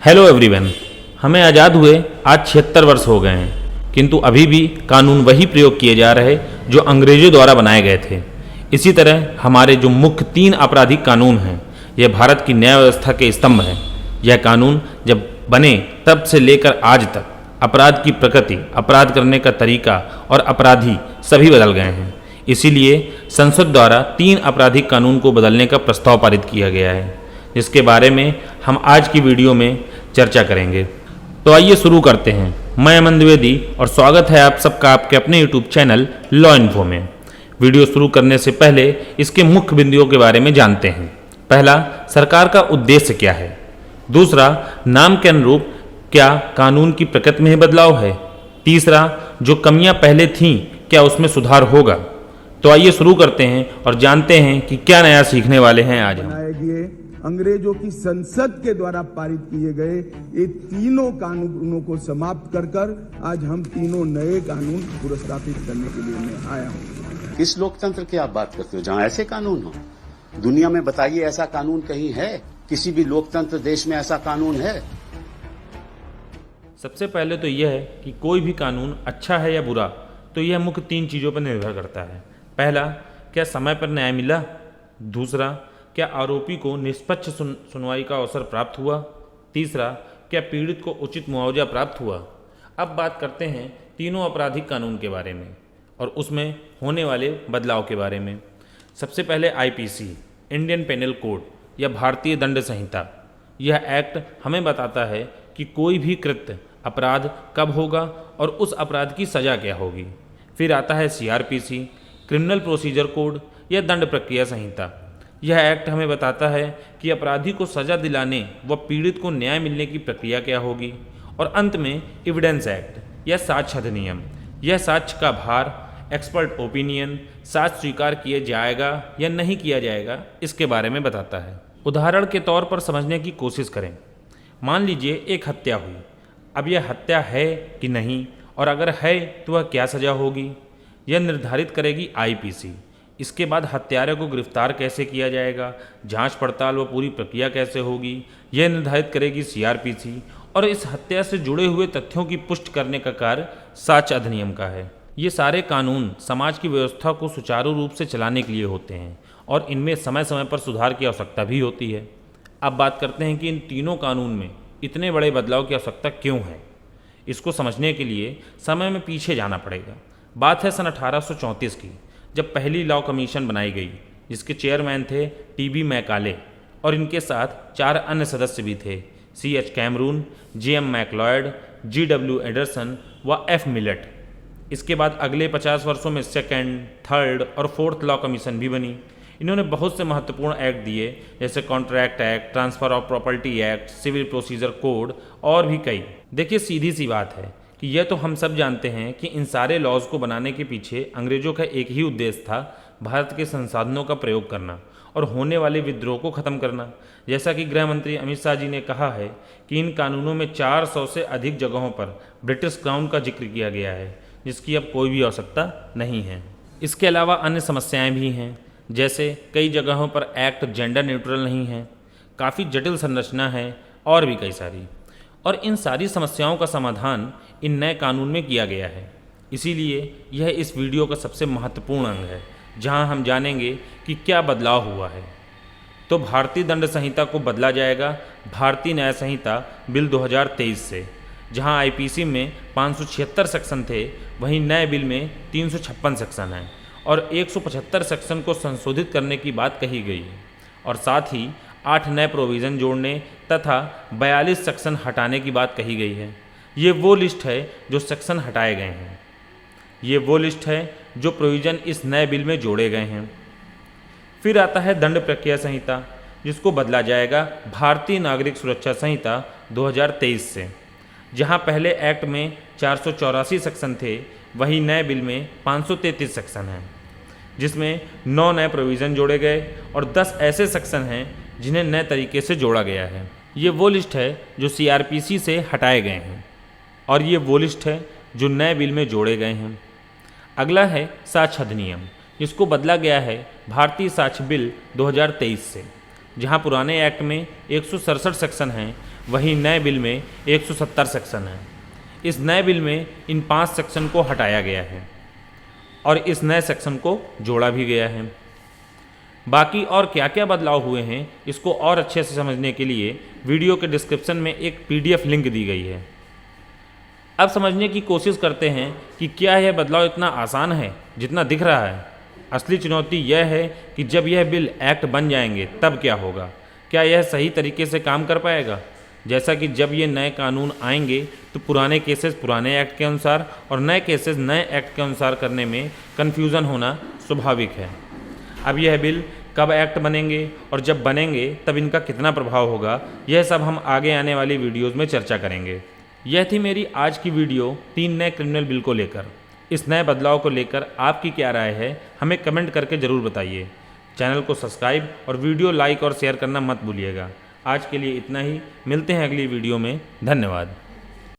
Hello everyone. हमें आज़ाद हुए आज 76 वर्ष हो गए हैं, किंतु अभी भी कानून वही प्रयोग किए जा रहे जो अंग्रेजों द्वारा बनाए गए थे। इसी तरह हमारे जो मुख्य 3 आपराधिक कानून हैं, यह भारत की न्याय व्यवस्था के स्तंभ हैं। यह कानून जब बने तब से लेकर आज तक अपराध की प्रकृति, अपराध करने का तरीका और अपराधी सभी बदल गए हैं। इसीलिए संसद द्वारा 3 आपराधिक कानून को बदलने का प्रस्ताव पारित किया गया है, जिसके बारे में हम आज की वीडियो में चर्चा करेंगे। तो आइए शुरू करते हैं। मैं अमन द्विवेदी और स्वागत है आप सबका आपके अपने यूट्यूब चैनल लॉ इन्फो में। वीडियो शुरू करने से पहले इसके मुख्य बिंदुओं के बारे में जानते हैं। पहला, सरकार का उद्देश्य क्या है। दूसरा, नाम के अनुरूप क्या कानून की प्रकृति में बदलाव है। तीसरा, जो कमियां पहले थीं क्या उसमें सुधार होगा। तो आइए शुरू करते हैं और जानते हैं कि क्या नया सीखने वाले हैं आज हम। अंग्रेजों की संसद के द्वारा पारित किए गए ये तीनों कानूनों को समाप्त कर आज हम तीनों नए कानून पुरस्कृत करने के लिए मैं आया हूं। किस लोकतंत्र की आप बात करते हो जहां ऐसे कानून हो? दुनिया में बताइए, ऐसा कानून कहीं है? किसी भी लोकतंत्र देश में ऐसा कानून है? सबसे पहले तो यह है कि कोई भी कानून अच्छा है या बुरा, तो यह मुख्य 3 चीज़ों पर निर्भर करता है। पहला, क्या समय पर न्याय मिला। दूसरा, क्या आरोपी को निष्पक्ष सुनवाई का अवसर प्राप्त हुआ। तीसरा, क्या पीड़ित को उचित मुआवजा प्राप्त हुआ। अब बात करते हैं तीनों आपराधिक कानून के बारे में और उसमें होने वाले बदलाव के बारे में। सबसे पहले आईपीसी, इंडियन पेनल कोड या भारतीय दंड संहिता। यह एक्ट हमें बताता है कि कोई भी कृत्य अपराध कब होगा और उस अपराध की सज़ा क्या होगी। फिर आता है सीआरपीसी, क्रिमिनल प्रोसीजर कोड या दंड प्रक्रिया संहिता। यह एक्ट हमें बताता है कि अपराधी को सज़ा दिलाने व पीड़ित को न्याय मिलने की प्रक्रिया क्या होगी। और अंत में एविडेंस एक्ट या साक्ष्य अधिनियम। यह साक्ष्य का भार, एक्सपर्ट ओपिनियन, साक्ष्य स्वीकार किया जाएगा या नहीं किया जाएगा, इसके बारे में बताता है। उदाहरण के तौर पर समझने की कोशिश करें। मान लीजिए एक हत्या हुई। अब यह हत्या है कि नहीं, और अगर है तो वह क्या सज़ा होगी, यह निर्धारित करेगी आईपीसी। इसके बाद हत्यारे को गिरफ्तार कैसे किया जाएगा, जांच पड़ताल व पूरी प्रक्रिया कैसे होगी, यह निर्धारित करेगी सीआरपीसी। और इस हत्या से जुड़े हुए तथ्यों की पुष्टि करने का कार्य साक्ष्य अधिनियम का है। ये सारे कानून समाज की व्यवस्था को सुचारू रूप से चलाने के लिए होते हैं और इनमें समय समय पर सुधार की आवश्यकता भी होती है। अब बात करते हैं कि इन तीनों कानून में इतने बड़े बदलाव की आवश्यकता क्यों है। इसको समझने के लिए समय में पीछे जाना पड़ेगा। बात है सन 1834 की, जब पहली लॉ कमीशन बनाई गई, जिसके चेयरमैन थे टीबी मैकाले और इनके साथ 4 अन्य सदस्य भी थे, CH Cameron, JM McLeod, GW Anderson व एफ मिलेट। इसके बाद अगले 50 वर्षों में सेकंड, थर्ड और फोर्थ लॉ कमीशन भी बनी। इन्होंने बहुत से महत्वपूर्ण एक्ट दिए, जैसे contract act, transfer of property act, civil procedure code और भी कई। देखिए, सीधी सी बात है कि यह तो हम सब जानते हैं कि इन सारे लॉज को बनाने के पीछे अंग्रेजों का एक ही उद्देश्य था, भारत के संसाधनों का प्रयोग करना और होने वाले विद्रोह को ख़त्म करना। जैसा कि गृह मंत्री अमित शाह जी ने कहा है कि इन कानूनों में 400 से अधिक जगहों पर ब्रिटिश क्राउन का जिक्र किया गया है, जिसकी अब कोई भी आवश्यकता नहीं है। इसके अलावा अन्य समस्याएं भी हैं, जैसे कई जगहों पर एक्ट जेंडर न्यूट्रल नहीं है, काफ़ी जटिल संरचना है और भी कई सारी। और इन सारी समस्याओं का समाधान इन नए कानून में किया गया है। इसीलिए यह इस वीडियो का सबसे महत्वपूर्ण अंग है, जहां हम जानेंगे कि क्या बदलाव हुआ है। तो भारतीय दंड संहिता को बदला जाएगा भारतीय न्याय संहिता बिल 2023 से। जहां आईपीसी में 576 सेक्शन थे, वहीं नए बिल में 356 सेक्शन हैं और 175 सेक्शन को संशोधित करने की बात कही गई है। और साथ ही 8 नए प्रोविज़न जोड़ने तथा 42 सेक्शन हटाने की बात कही गई है। ये वो लिस्ट है जो सेक्शन हटाए गए हैं। ये वो लिस्ट है जो प्रोविज़न इस नए बिल में जोड़े गए हैं। फिर आता है दंड प्रक्रिया संहिता, जिसको बदला जाएगा भारतीय नागरिक सुरक्षा संहिता 2023 से। जहां पहले एक्ट में 484 सेक्शन थे, वहीं नए बिल में 533 सेक्शन हैं, जिसमें 9 नए प्रोविज़न जोड़े गए और 10 ऐसे सेक्शन हैं जिन्हें नए तरीके से जोड़ा गया है। ये वो लिस्ट है जो सीआरपीसी से हटाए गए हैं और ये वो लिस्ट है जो नए बिल में जोड़े गए हैं। अगला है साक्ष्य अधिनियम, जिसको बदला गया है भारतीय साक्ष्य बिल 2023 से। जहां पुराने एक्ट में 167 सेक्शन हैं, वहीं नए बिल में 170 सेक्शन हैं। इस नए बिल में इन 5 सेक्शन को हटाया गया है और इस नए सेक्शन को जोड़ा भी गया है। बाकी और क्या क्या बदलाव हुए हैं इसको और अच्छे से समझने के लिए वीडियो के डिस्क्रिप्शन में एक PDF लिंक दी गई है। अब समझने की कोशिश करते हैं कि क्या यह बदलाव इतना आसान है जितना दिख रहा है। असली चुनौती यह है कि जब यह बिल एक्ट बन जाएंगे तब क्या होगा। क्या यह सही तरीके से काम कर पाएगा। जैसा कि जब ये नए कानून आएंगे तो पुराने केसेस पुराने एक्ट के अनुसार और नए केसेस नए एक्ट के अनुसार करने में कन्फ्यूज़न होना स्वाभाविक है। अब यह बिल कब एक्ट बनेंगे और जब बनेंगे तब इनका कितना प्रभाव होगा, यह सब हम आगे आने वाली वीडियोज़ में चर्चा करेंगे। यह थी मेरी आज की वीडियो 3 नए क्रिमिनल बिल को लेकर। इस नए बदलाव को लेकर आपकी क्या राय है हमें कमेंट करके ज़रूर बताइए। चैनल को सब्सक्राइब और वीडियो लाइक और शेयर करना मत भूलिएगा। आज के लिए इतना ही, मिलते हैं अगली वीडियो में। धन्यवाद।